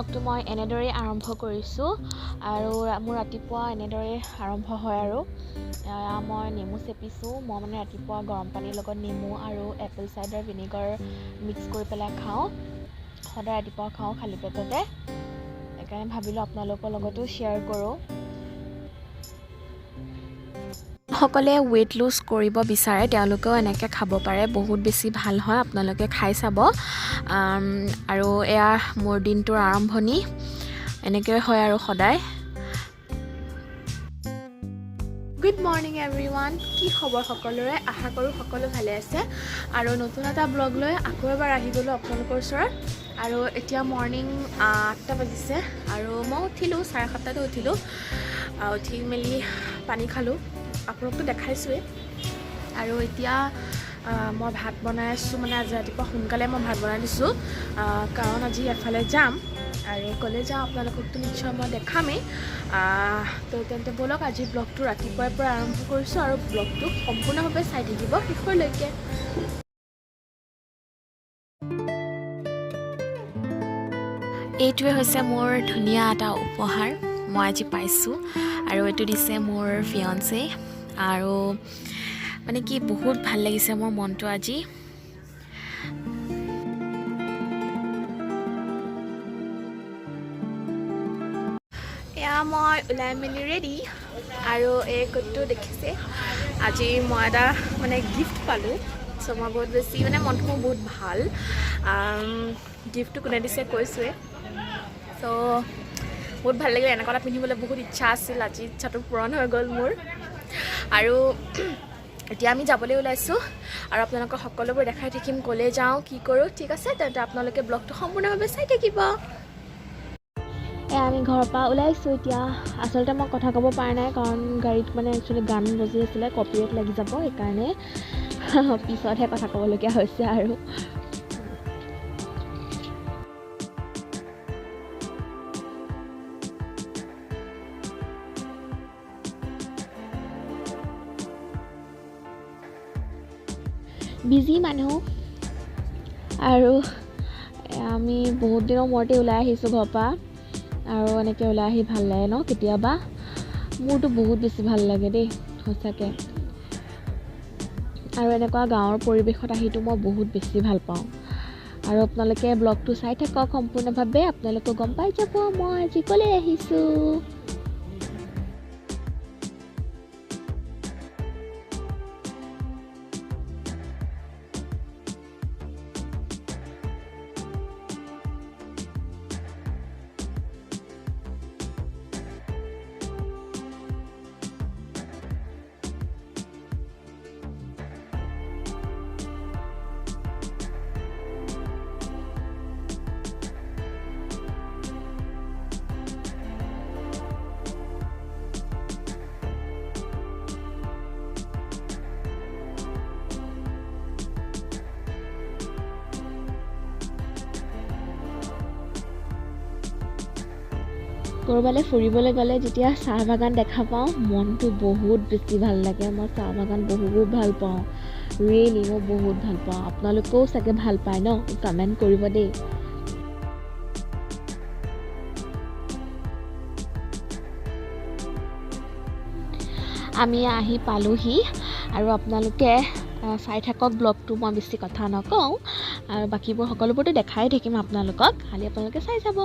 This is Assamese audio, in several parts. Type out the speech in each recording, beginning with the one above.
ব্লগটো মই এনেদৰে আৰম্ভ কৰিছোঁ আৰু মোৰ ৰাতিপুৱা এনেদৰে আৰম্ভ হয় আৰু মই নেমু চেপিছোঁ মই মানে ৰাতিপুৱা গৰম পানীৰ লগত নেমু আৰু এপল চাইডাৰ ভিনেগাৰ মিক্স কৰি পেলাই খাওঁ সদায় ৰাতিপুৱা খাওঁ খালী পেটতে সেইকাৰণে ভাবিলোঁ আপোনালোকৰ লগতো শ্বেয়াৰ কৰোঁ সকলে ৱেট লুজ কৰিব বিচাৰে তেওঁলোকেও এনেকৈ খাব পাৰে বহুত বেছি ভাল হয় আপোনালোকে খাই চাব আৰু এয়া মোৰ দিনটোৰ আৰম্ভণি এনেকৈ হয় আৰু সদায় গুড মৰ্ণিং এভৰিৱান কি খবৰ সকলোৰে আশা কৰোঁ সকলো ভালে আছে আৰু নতুন এটা ব্লগ লৈ আকৌ এবাৰ আহি গ'লোঁ আপোনালোকৰ ওচৰত আৰু এতিয়া মৰ্ণিং 8টা বাজিছে আৰু মই উঠিলোঁ 7:30 উঠিলোঁ উঠি মেলি পানী খালোঁ আপোনালোকতো দেখাইছোঁৱেই আৰু এতিয়া মই ভাত বনাই আছোঁ মানে আজি ৰাতিপুৱা সোনকালে মই ভাত বনাই দিছোঁ কাৰণ আজি এফালে যাম আৰু ক'লে যাওঁ আপোনালোককতো নিশ্চয় মই দেখামেই তো তেন্তে ব'লক আজি ব্লগটো ৰাতিপুৱাৰ পৰা আৰম্ভ কৰিছোঁ আৰু ব্লগটো সম্পূৰ্ণভাৱে চাই থাকিব শেষলৈকে এইটোৱে হৈছে মোৰ ধুনীয়া এটা উপহাৰ মই আজি পাইছোঁ আৰু এইটো দিছে মোৰ ফিয়ঞ্চে আৰু মানে কি বহুত ভাল লাগিছে মোৰ মনটো আজি এয়া মই ওলাই মেলি ৰেডি আৰু এই কোটটো দেখিছে আজি মই এটা মানে গিফ্ট পালোঁ চ' মই বহুত বেছি মানে মনটো মোৰ বহুত ভাল গিফ্টটো কোনে দিছে কৈছোঁৱে চ' বহুত ভাল লাগিলে এনেকুৱা এটা পিন্ধিবলৈ বহুত ইচ্ছা আছিল আজি ইচ্ছাটো পূৰণ হৈ গ'ল মোৰ আৰু এতিয়া আমি যাবলৈ ওলাইছোঁ আৰু আপোনালোকক সকলোবোৰ দেখাই থাকিম ক'লৈ যাওঁ কি কৰোঁ ঠিক আছে তেন্তে আপোনালোকে ব্লগটো সম্পূৰ্ণভাৱে চাই থাকিব আমি ঘৰৰ পৰা ওলাইছোঁ এতিয়া আচলতে মই কথা ক'ব পৰা নাই কাৰণ গাড়ীত মানে একচুৱেলি গান বজি আছিলে কপিৰাইট লাগি যাব সেইকাৰণে পিছতহে কথা ক'বলগীয়া হৈছে আৰু বিজি মানুহ আৰু আমি বহুত দিনৰ মূৰতে ওলাই আহিছোঁ ঘৰৰ পৰা আৰু এনেকৈ ওলাই আহি ভাল লাগে ন কেতিয়াবা মোৰতো বহুত বেছি ভাল লাগে দেই সঁচাকৈ আৰু এনেকুৱা গাঁৱৰ পৰিৱেশত আহিতো মই বহুত বেছি ভাল পাওঁ আৰু আপোনালোকে ব্লগটো চাই থাকক সম্পূৰ্ণভাৱে আপোনালোকে গম পাই যাব মই আজি ক'লৈ আহিছোঁ ক'ৰবালৈ ফুৰিবলৈ গ'লে যেতিয়া চাহ বাগান দেখা পাওঁ মনটো বহুত বেছি ভাল লাগে মই চাহ বাগান বহুত ভাল পাওঁ ৰিয়েলি মই বহুত ভাল পাওঁ আপোনালোকেও চাগে ভাল পায় ন কমেণ্ট কৰিব দেই আমি আহি পালোহি আৰু আপোনালোকে চাই থাকক ব্লগটো মই বেছি কথা নকওঁ আৰু বাকীবোৰ সকলোবোৰতো দেখাই থাকিম আপোনালোকক খালি আপোনালোকে চাই যাব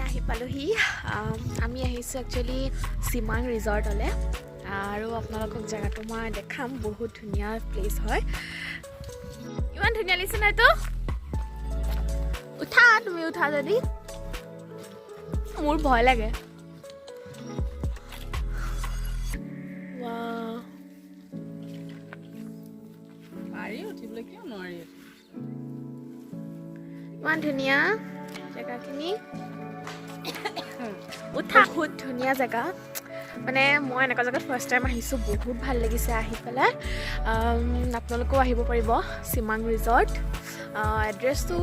আহি পালোহি আমি আহিছোঁ একচুৱেলি চিমাং ৰিজৰ্টলৈ আৰু আপোনালোকক জেগাটো মই দেখাম বহুত ধুনীয়া প্লেচ হয় ইমান ধুনীয়া লাগিছে নাই তো উঠা তুমি উঠা যদি মোৰ ভয় লাগে ইমান ধুনীয়া জেগাখিনি উঠা বহুত ধুনীয়া জেগা মানে মই এনেকুৱা জেগাত ফাৰ্ষ্ট টাইম আহিছোঁ বহুত ভাল লাগিছে আহি পেলাই আপোনালোকেও আহিব পাৰিব চিমাং ৰিজৰ্ট এড্ৰেছটো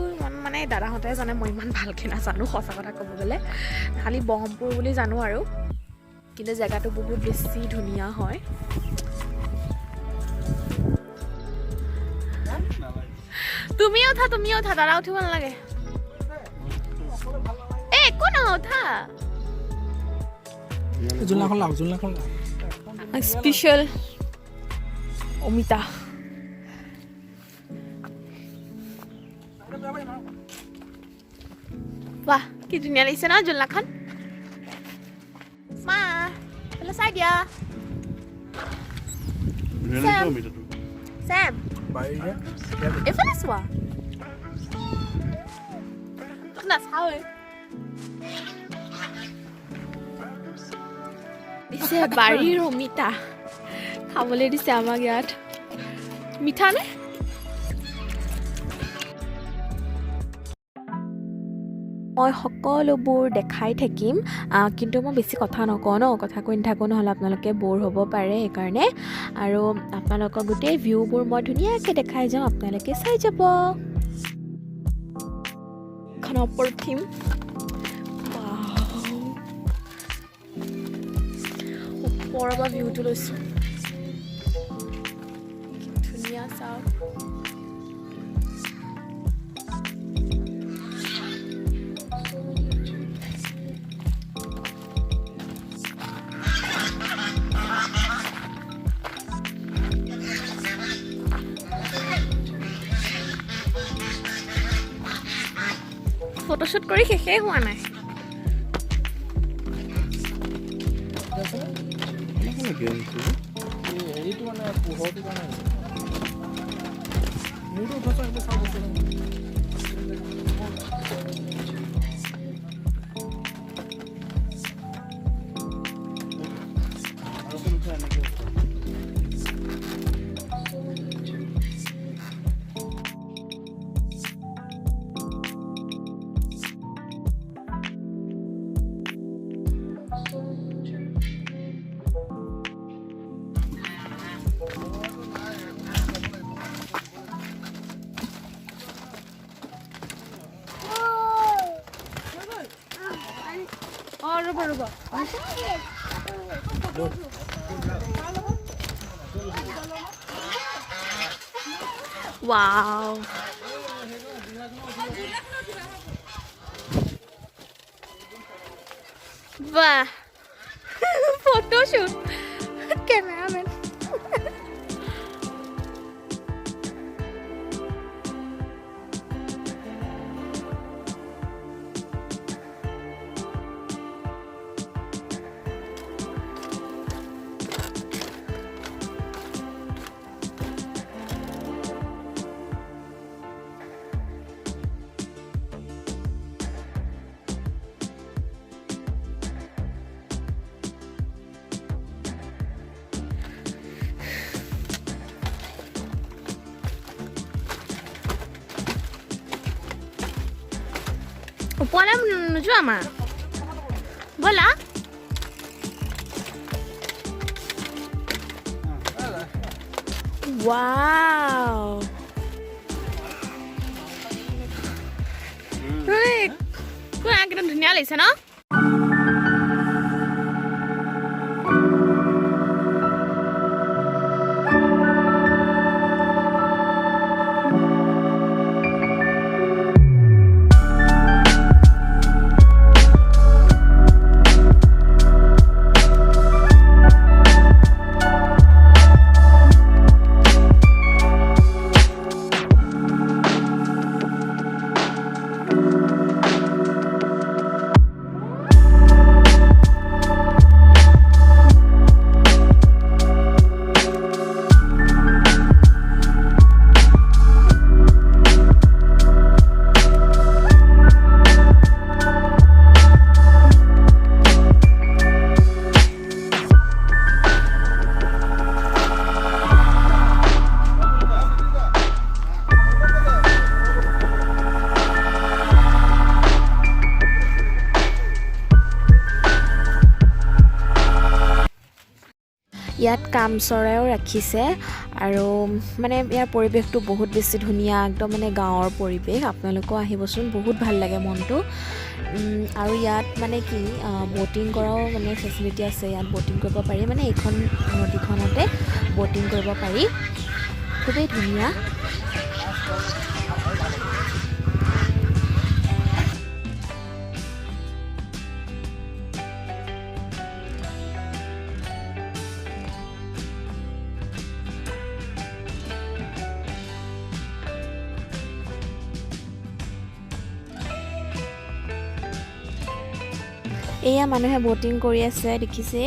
মানে দাদাহঁতে জানে মই ইমান ভালকৈ নাজানো সঁচা কথা ক'ব গ'লে খালি ব্ৰহ্মপুৰ বুলি জানো আৰু কিন্তু জেগাটো বহুত বেছি ধুনীয়া হয় তুমিও উঠা দাদা উঠিব নালাগে একো নহয় উঠা স্পেচিয়েল অমিতা বাহ কি ধুনীয়া লাগিছে ন জোলনাখন মা পেলাই চাই দিয়া চেম এইফালে চোৱা নাচাওৱে দিছে বাৰীৰ অমিতা খাবলৈ দিছে আমাক ইয়াত মিঠা নে মই সকলোবোৰ দেখাই থাকিম কিন্তু মই বেছি কথা নকওঁ ন কথা কৈ নাথাকোঁ নহ'লে আপোনালোকে ব'ৰ হ'ব পাৰে সেইকাৰণে আৰু আপোনালোকৰ গোটেই ভিউবোৰ মই ধুনীয়াকৈ দেখাই যাওঁ আপোনালোকে চাই যাব এখন ওপৰত উঠিম ওপৰৰ পৰা ভিউটো লৈছোঁ ধুনীয়া চাওক ফটোশ্বুট কৰি শেষেই হোৱা নাই ৰ'বা ৱাও বাহ ফটোশ্বুট কেমেৰামেন ওপৰলৈ নোযোৱা মা ব'লা ৱাও একদম ধুনীয়া লাগিছে ন ইয়াত কাম চৰাইও ৰাখিছে আৰু মানে ইয়াৰ পৰিৱেশটো বহুত বেছি ধুনীয়া একদম মানে গাঁৱৰ পৰিৱেশ আপোনালোকেও আহিবচোন বহুত ভাল লাগে মনটো আৰু ইয়াত মানে কি ব'টিং কৰাও মানে ফেচিলিটি আছে ইয়াত ব'টিং কৰিব পাৰি মানে এইখন নদীখনতে ব'টিং কৰিব পাৰি খুবেই ধুনীয়া এয়া মানুহে ব'টিং কৰি আছে দেখিছে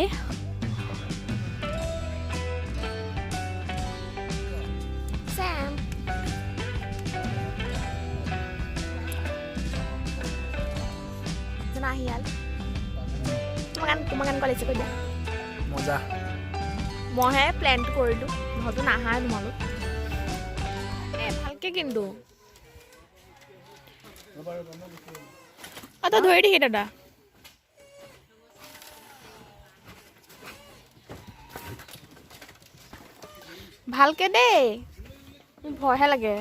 Nahial. Kumakan college ko dia. Moja. Mo hai plan to korilu. Hoto naha tumalu. Bhalke kintu. Ata dhori dikhi dada. Bhalke de. Bhoy he lage.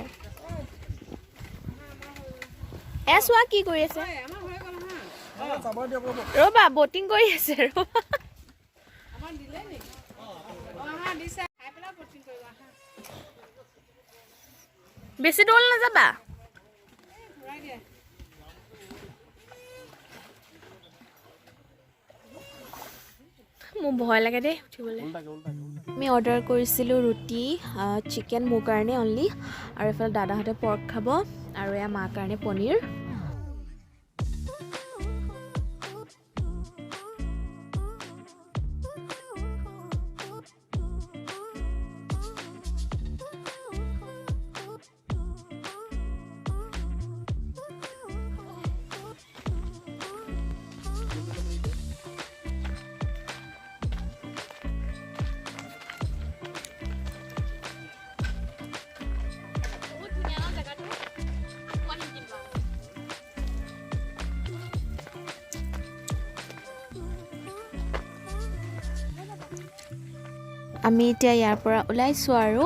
Eswa ki kori ase? ৰবা বটিং কৰি আছে ৰবা আমাৰ দিলে নি আমাৰ দিছে খাই পেলা বটিং কৰিবা বেছি দূৰ না যাবা ঘুৰাই দিয়া মোৰ ভয় লাগে দে উঠিবলৈ আমি অৰ্ডাৰ কৰিছিলো ৰুটি চিকেন মোৰ কাৰণে অনলি আৰু এফালে দাদাহঁতে পৰ্ক খাব আৰু এয়া মাৰ কাৰণে পনীৰ আমি এতিয়া ইয়াৰ পৰা ওলাইছো আৰু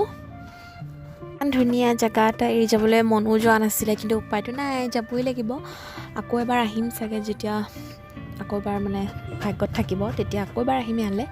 ধুনীয়া জায়গা এটা এৰি যাবলৈ মনো যোৱা নাছিলে কিন্তু উপায়টো নাই যাবই লাগিব আকৌ এবাৰ আহিম চাগে যেতিয়া আকৌ এবাৰ মানে ভাগ্যত থাকিব তেতিয়া আকৌ এবাৰ আহিম ইয়ালে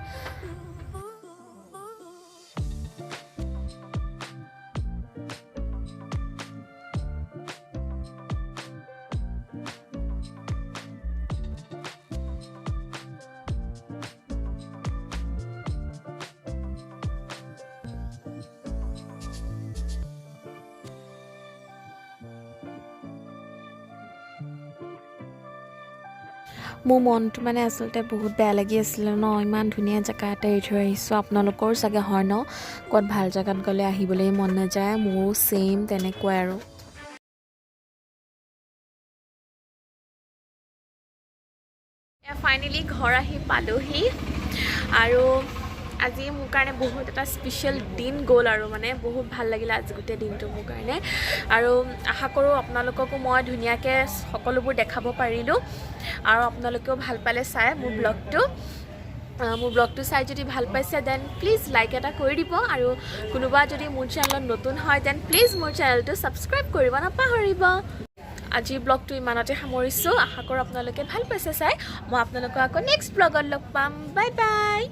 মোৰ মনটো মানে আসলতে বহুত বেয়া লাগি আছিল ন ইমান ধুনীয়া জায়গা এটা এৰি থৈ আহিছোঁ আপোনালোকৰ চাগে হয় ন ক'ত ভাল জায়গাত গ'লে আহিবলৈ মন নাযায় মোৰো সেম তেনেকুৱাই আৰু ফাইনেলি ঘৰ আহি পালোহি আৰু আজি মোৰ কাৰণে বহুত এটা স্পেচিয়েল দিন গ'ল আৰু মানে বহুত ভাল লাগিলে আজি গোটেই দিনটো মোৰ কাৰণে আৰু আশা কৰোঁ আপোনালোককো মই ধুনীয়াকৈ সকলোবোৰ দেখাব পাৰিলোঁ আৰু আপোনালোকেও ভাল পালে চাই মোৰ ব্লগটো চাই যদি ভাল পাইছে দেন প্লিজ লাইক এটা কৰি দিব আৰু কোনোবা যদি মোৰ চেনেলত নতুন হয় দেন প্লিজ মোৰ চেনেলটো ছাবস্ক্ৰাইব কৰিব নাপাহৰিব আজি ব্লগটো ইমানতে সামৰিছোঁ আশা কৰোঁ আপোনালোকে ভাল পাইছে চাই মই আপোনালোকক আকৌ নেক্সট ব্লগত লগ পাম বাই বাই